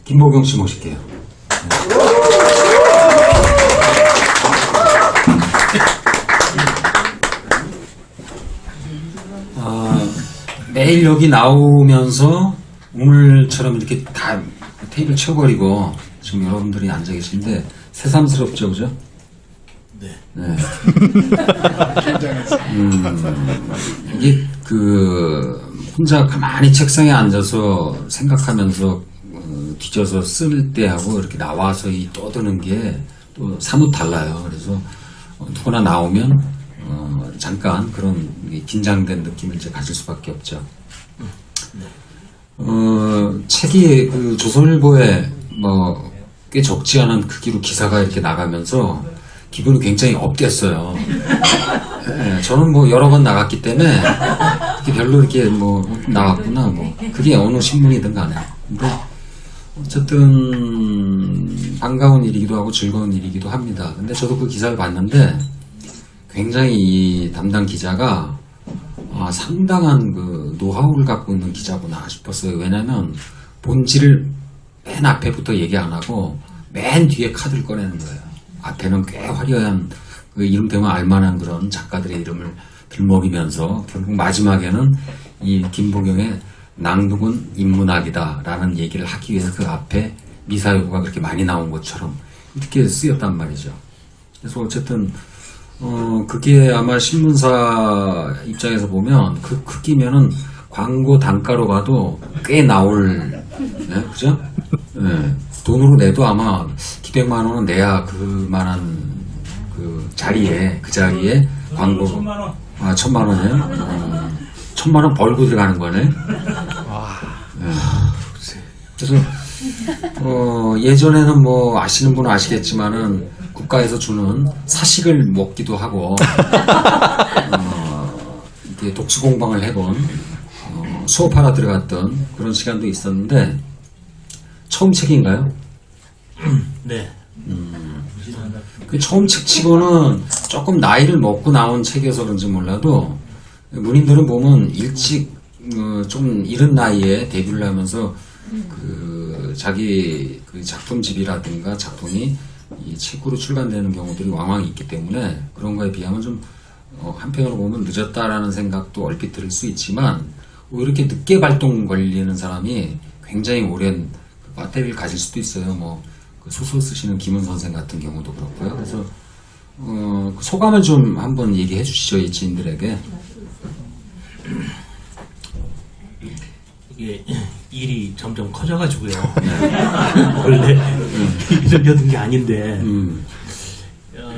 김보경 씨 모실게요. 매일 여기 나오면서 오늘처럼 이렇게 다 테이블 쳐버리고 지금 여러분들이 앉아 계신데 새삼스럽죠, 그죠? 네. 네. 이게 혼자 가만히 책상에 앉아서 생각하면서 뒤져서 쓸 때하고 이렇게 나와서 이 떠드는 게 또 사뭇 달라요. 그래서 누구나 나오면 잠깐 그런 긴장된 느낌을 이제 가질 수밖에 없죠. 책이 조선일보에 꽤 적지 않은 크기로 기사가 이렇게 나가면서 기분이 굉장히 업됐어요. 네, 저는 여러 번 나갔기 때문에 별로 이렇게 나왔구나 그게 어느 신문이든 간에. 근데 어쨌든 반가운 일이기도 하고 즐거운 일이기도 합니다. 근데 저도 그 기사를 봤는데 굉장히 이 담당 기자가 상당한 노하우를 갖고 있는 기자구나 싶었어요. 왜냐면 본질을 맨 앞에부터 얘기 안 하고 맨 뒤에 카드를 꺼내는 거예요. 앞에는 꽤 화려한 이름 되면 알만한 그런 작가들의 이름을 들먹이면서 결국 마지막에는 이 김보경의 낭독은 인문학이다라는 얘기를 하기 위해서 그 앞에 미사여구가 그렇게 많이 나온 것처럼 이렇게 쓰였단 말이죠. 그래서 어쨌든 그게 아마 신문사 입장에서 보면 그 크기면은 광고 단가로 봐도 꽤 나올, 네? 그죠? 네. 돈으로 내도 아마 기백만 원은 내야 그만한 그 자리에 광고. 1,000만 원. 1,000만 원이에요? 1,000만 원 벌고 들어가는 거네? 네. 그래서, 예전에는 아시는 분은 아시겠지만은 국가에서 주는 사식을 먹기도 하고, 이렇게 독수공방을 해본, 수업하러 들어갔던 그런 시간도 있었는데, 처음 책인가요? 네. 그 처음 책 치고는 조금 나이를 먹고 나온 책이어서 그런지 몰라도, 문인들은 보면 일찍, 좀 이른 나이에 데뷔를 하면서, 자기 작품집이라든가 작품이 이 책으로 출간되는 경우들이 왕왕 있기 때문에 그런 거에 비하면 좀 한편으로 보면 늦었다라는 생각도 얼핏 들을 수 있지만 이렇게 늦게 발동 걸리는 사람이 굉장히 오랜 배터리를 가질 수도 있어요. 그 소설 쓰시는 김은 선생 같은 경우도 그렇고요. 그래서 그 소감을 좀 한번 얘기해 주시죠, 이 지인들에게. 이게 일이 점점 커져가지고요. 원래 이러려던 게 아닌데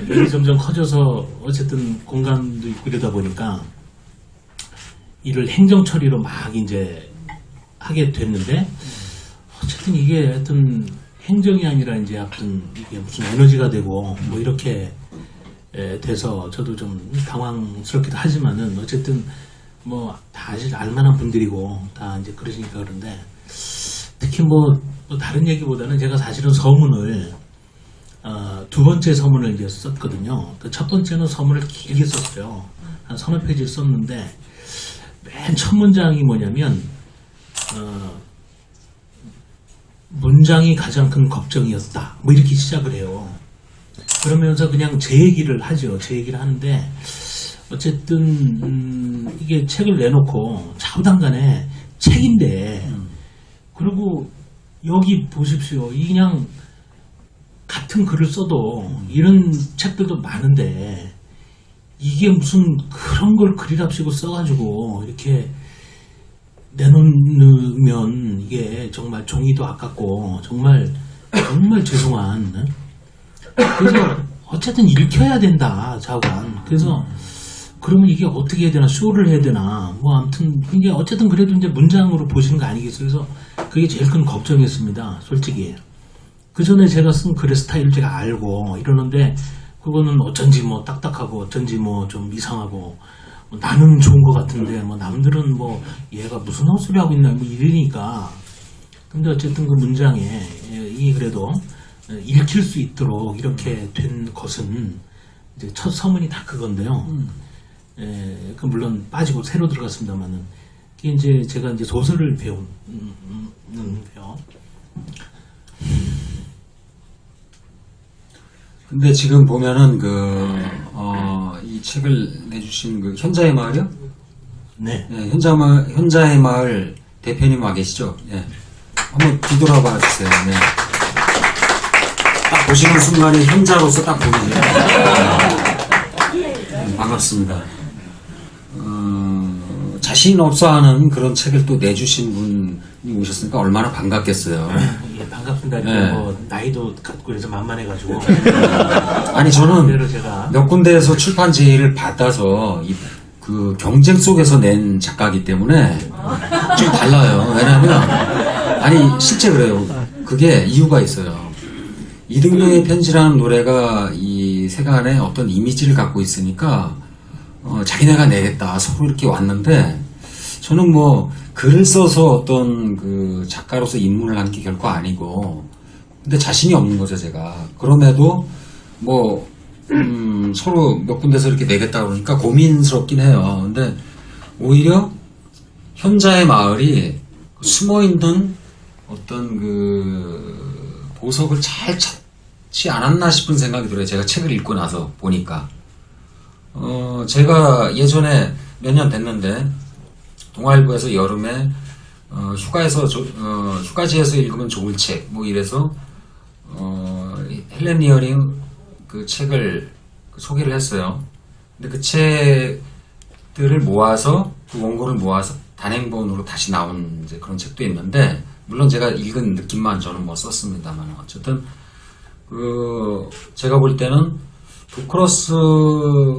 일이 점점 커져서 어쨌든 공간도 있고 이러다 보니까 일을 행정 처리로 막 이제 하게 됐는데 어쨌든 이게 하여튼 행정이 아니라 이제 하여튼 이게 무슨 에너지가 되고 이렇게 돼서 저도 좀 당황스럽기도 하지만은 어쨌든 다 알만한 분들이고 다 이제 그러시니까 그런데 특히 다른 얘기보다는 제가 사실은 서문을 두 번째 서문을 이제 썼거든요. 그 첫 번째는 서문을 길게 썼어요. 한 서너 페이지를 썼는데 맨 첫 문장이 뭐냐면 문장이 가장 큰 걱정이었다. 이렇게 시작을 해요. 그러면서 그냥 제 얘기를 하죠. 제 얘기를 하는데 어쨌든 이게 책을 내놓고 좌우당간에 책인데 그리고 여기 보십시오. 이 그냥 같은 글을 써도 이런 책들도 많은데 이게 무슨 그런 걸 글이랍시고 써가지고 이렇게 내놓으면 이게 정말 종이도 아깝고 정말 죄송한. 그래서 어쨌든 읽혀야 된다, 좌우간. 그래서 그러면 이게 어떻게 해야 되나, 쇼를 해야 되나, 아무튼 이게 어쨌든 그래도 이제 문장으로 보시는 거 아니겠어요? 그래서 그게 제일 큰 걱정이었습니다, 솔직히. 그 전에 제가 쓴 글의 스타일을 제가 알고 이러는데 그거는 어쩐지 딱딱하고 어쩐지 좀 이상하고 나는 좋은 것 같은데 남들은 얘가 무슨 헛소리 하고 있나 이러니까. 근데 어쨌든 그 문장에 그래도 읽힐 수 있도록 이렇게 된 것은 이제 첫 서문이 다 그건데요. 그 물론 빠지고 새로 들어갔습니다만은 이게 이제 제가 이제 소설을 배우는데요. 근데 지금 보면은 이 책을 내주신 그 현자의 마을이요? 네. 네, 현자의 마을 대표님 와 계시죠? 예. 한번 뒤돌아봐 주세요. 네. 딱 보시는 순간에 현자로서 딱 보이죠. 반갑습니다. 자신 없어하는 그런 책을 또 내주신 분이 오셨으니까 얼마나 반갑겠어요. 예, 반갑습니다. 네. 뭐 나이도 갖고 그래서 만만해가지고. 아니 저는 그대로 제가 몇 군데에서 출판 제의를 받아서 그 경쟁 속에서 낸 작가이기 때문에 좀 달라요. 왜냐하면 아니 실제 그래요. 그게 이유가 있어요. 이등병의 편지라는 노래가 이 세간에 어떤 이미지를 갖고 있으니까 자기네가 내겠다 서로 이렇게 왔는데 저는 뭐 글을 써서 어떤 그 작가로서 입문을 한 게 결코 아니고 근데 자신이 없는 거죠 제가. 그럼에도 뭐 서로 몇 군데서 이렇게 내겠다 그러니까 고민스럽긴 해요. 근데 오히려 현자의 마을이 숨어있는 어떤 그 보석을 잘 찾지 않았나 싶은 생각이 들어요. 제가 책을 읽고 나서 보니까. 제가 예전에 몇 년 됐는데 동아일보에서 여름에 휴가지에서 읽으면 좋을 책 뭐 이래서 헬렌 리어링 그 책을 소개를 했어요. 근데 그 책들을 모아서 그 원고를 모아서 단행본으로 다시 나온 이제 그런 책도 있는데 물론 제가 읽은 느낌만 저는 뭐 썼습니다만 어쨌든 그 제가 볼 때는 두크로스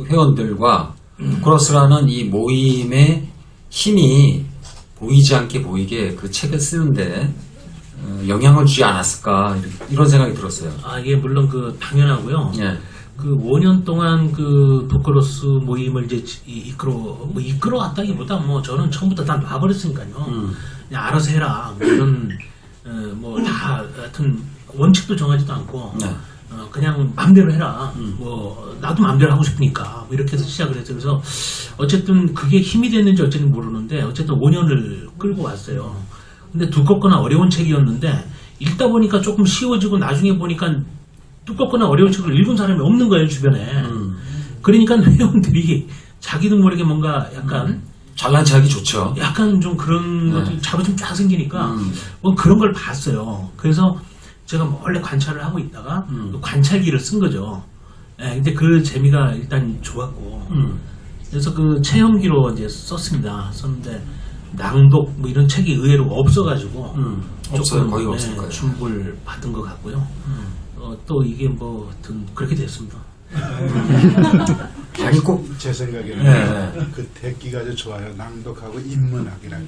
회원들과 두크로스라는 이 모임의 힘이 보이지 않게 보이게 그 책을 쓰는데 영향을 주지 않았을까 이런 생각이 들었어요. 아 이게 물론 그 당연하고요. 예. 그 5년 동안 그 도크로스 모임을 이제 이끌어왔다기보다 뭐 저는 처음부터 다 놔버렸으니까요. 그냥 알아서 해라. 뭐 이런 뭐 다 하여튼 원칙도 정하지도 않고 네. 그냥 맘대로 해라. 뭐 나도 맘대로 하고 싶으니까 뭐 이렇게 해서 시작을 했어요. 그래서 어쨌든 그게 힘이 됐는지 어쨌든 모르는데 어쨌든 5년을 끌고 왔어요. 근데 두껍거나 어려운 책이었는데 읽다 보니까 조금 쉬워지고 나중에 보니까 두껍거나 어려운 책을 읽은 사람이 없는 거예요 주변에. 그러니까 회원들이 자기도 모르게 뭔가 약간 잘난 체하기 좋죠. 약간 좀 그런 것들이 자부심 쫙 생기니까 뭐 그런 걸 봤어요. 그래서 제가 원래 관찰을 하고 있다가 또 관찰기를 쓴 거죠. 예, 근데 그 재미가 일단 좋았고 그래서 그 체험기로 이제 썼는데 낭독 뭐 이런 책이 의외로 없어가지고 없어요. 거의 없을 거예요. 충고를 받은 것 같고요. 또 이게 뭐 하여튼 그렇게 됐습니다. 아니 꼭 제 생각에는 네. 그 대기가 아주 좋아요. 낭독하고 인문학이라는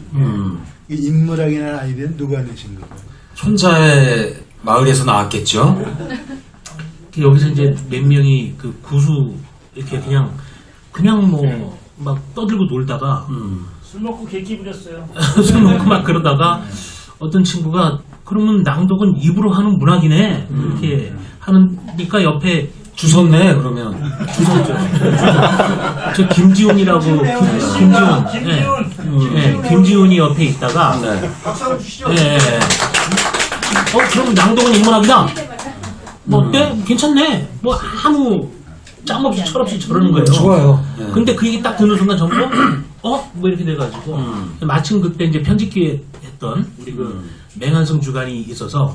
게. 이 인문학이라는 아이디어는 누가 내신 거예요? 현자의 마을에서 나왔겠죠. 여기서 이제 몇 명이 그 구수 이렇게 그냥 뭐 막 떠들고 놀다가 술 먹고 객기 부렸어요. 술 먹고 막 그러다가 어떤 친구가 그러면 낭독은 입으로 하는 문학이네 이렇게 하니까 옆에 주섰네 그러면. 저 김지훈이라고 김지훈이 옆에 있다가 네. 박수 한번 주시죠. 그럼 낭독은 인문학이다. 뭐 어때? 괜찮네. 뭐 아무 짬 없이 철없이 저러는 거예요. 좋아요. 네. 근데 그 얘기 딱 듣는 순간 전부 뭐 이렇게 돼가지고 마침 그때 이제 편집기에 했던 우리 그 맹한성 주간이 있어서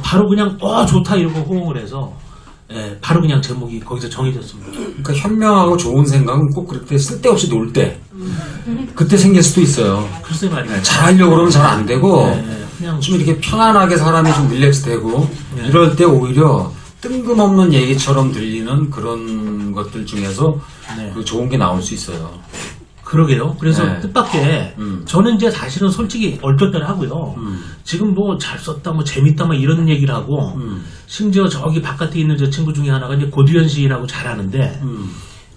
바로 그냥 좋다 이러고 호응을 해서 바로 그냥 제목이 거기서 정해졌습니다. 그러니까 현명하고 좋은 생각은 꼭 그렇게 쓸데없이 놀 때 그때 생길 수도 있어요. 글쎄 말이에요. 잘하려고 그러면 잘 안 되고 그냥 좀 이렇게 편안하게 사람이 좀 릴렉스 되고 네. 이럴 때 오히려 뜬금없는 얘기처럼 들리는 그런 것들 중에서 네. 그 좋은 게 나올 수 있어요. 그러게요. 그래서 네. 뜻밖의 저는 이제 사실은 솔직히 얼떨떨 하고요. 지금 뭐 잘 썼다, 뭐 재밌다, 뭐 이런 얘기를 하고 심지어 저기 바깥에 있는 저 친구 중에 하나가 이제 고두현 시인하고 잘 아는데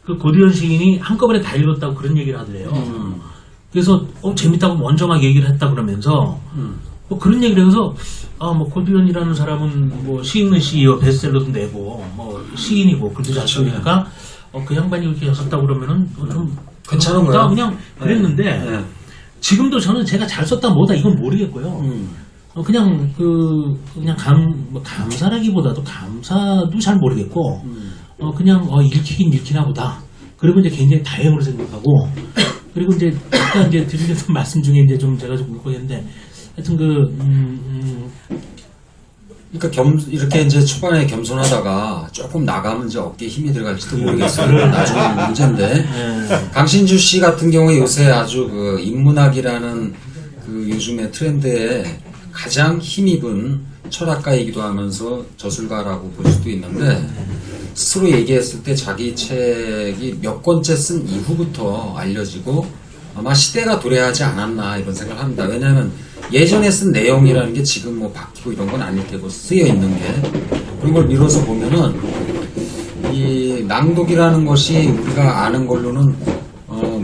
그 고두현 시인이 한꺼번에 다 읽었다고 그런 얘기를 하더래요. 그래서 재밌다고 먼저 막 얘기를 했다 그러면서 뭐 그런 얘기를 해서 뭐 고두현이라는 사람은 뭐 시인은 시이요 베스트셀러도 내고 뭐 시인이고 글도 잘 쓰니까 그 양반이 이렇게 썼다 그러면은 좀 괜찮은 거예요? 그냥 그랬는데 네. 지금도 저는 제가 잘 썼다 뭐다 이건 모르겠고요. 그냥 뭐 감사라기보다도 감사도 잘 모르겠고, 그냥 읽히긴 읽히나 보다. 그리고 이제 굉장히 다행으로 생각하고, 그리고 이제 아까 이제 드리려던 말씀 중에 이제 좀 제가 좀 묻고있는데, 하여튼 그러니까 이렇게 이제 초반에 겸손하다가 조금 나가면 이제 어깨에 힘이 들어갈지도 모르겠어요. 나중에 문제인데. 강신주 씨 같은 경우에 요새 아주 그 인문학이라는 그 요즘의 트렌드에 가장 힘입은 철학가이기도 하면서 저술가라고 볼 수도 있는데, 스스로 얘기했을 때 자기 책이 몇 권째 쓴 이후부터 알려지고 아마 시대가 도래하지 않았나 이런 생각을 합니다. 왜냐하면 예전에 쓴 내용이라는 게 지금 뭐 바뀌고 이런 건 아닐 테고 쓰여 있는 게 그런 걸 미뤄서 보면은 이 낭독이라는 것이 우리가 아는 걸로는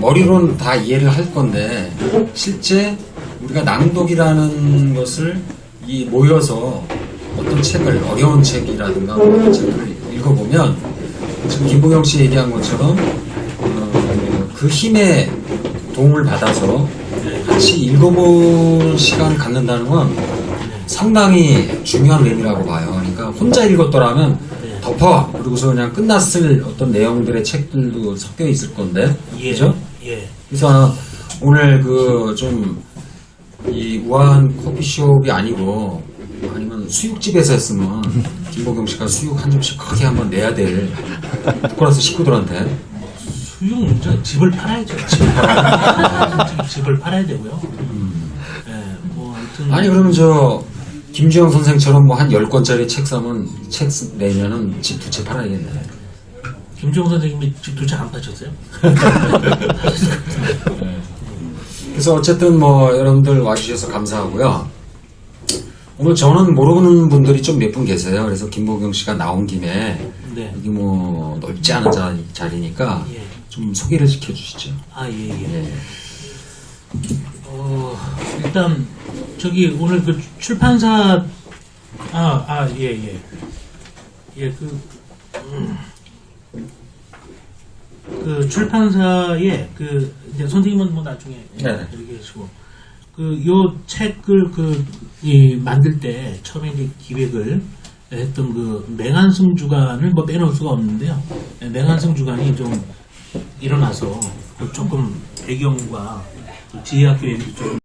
머리로는 다 이해를 할 건데 실제 우리가 낭독이라는 것을 이 모여서 어떤 책을 어려운 책이라든가 어떤 책을 읽어보면 지금 김보경 씨 얘기한 것처럼 그 힘에 도움을 받아서 같이 읽어볼 시간을 갖는다는 건 상당히 중요한 의미라고 봐요. 그러니까 혼자 읽었더라면 덮어 그러고서 그냥 끝났을 어떤 내용들의 책들도 섞여 있을 건데, 그죠? 예. 그래서 오늘 그 좀 이 우아한 커피숍이 아니고 아니면 수육집에서 했으면 김보경 씨가 수육 한 점씩 크게 한번 내야 될 코러스 식구들한테. 수육 문제 집을 팔아야죠. 집을 팔아야 되고요. 뭐 아무튼 아니 그러면 저 김주영 선생처럼 뭐 한 10권짜리 책 사면 책 내면은 집 두 채 팔아야겠네. 김종호 선생님이 집 두 채 안 파셨어요? 그래서 어쨌든 뭐 여러분들 와주셔서 감사하고요. 오늘 저는 모르는 분들이 좀 몇 분 계세요. 그래서 김보경 씨가 나온 김에 네. 여기 뭐 넓지 않은 자리니까 예. 좀 소개를 시켜주시죠. 예. 일단 저기 오늘 그 출판사 그 출판사에 그 이제 선생님은 뭐 나중에 네. 이렇게 하시고 그 요 책을 이 만들 때 처음에 이제 기획을 했던 그 맹한승 주간을 뭐 빼놓을 수가 없는데요. 맹한승 주간이 좀 일어나서 조금 배경과 지혜학교 얘기도 좀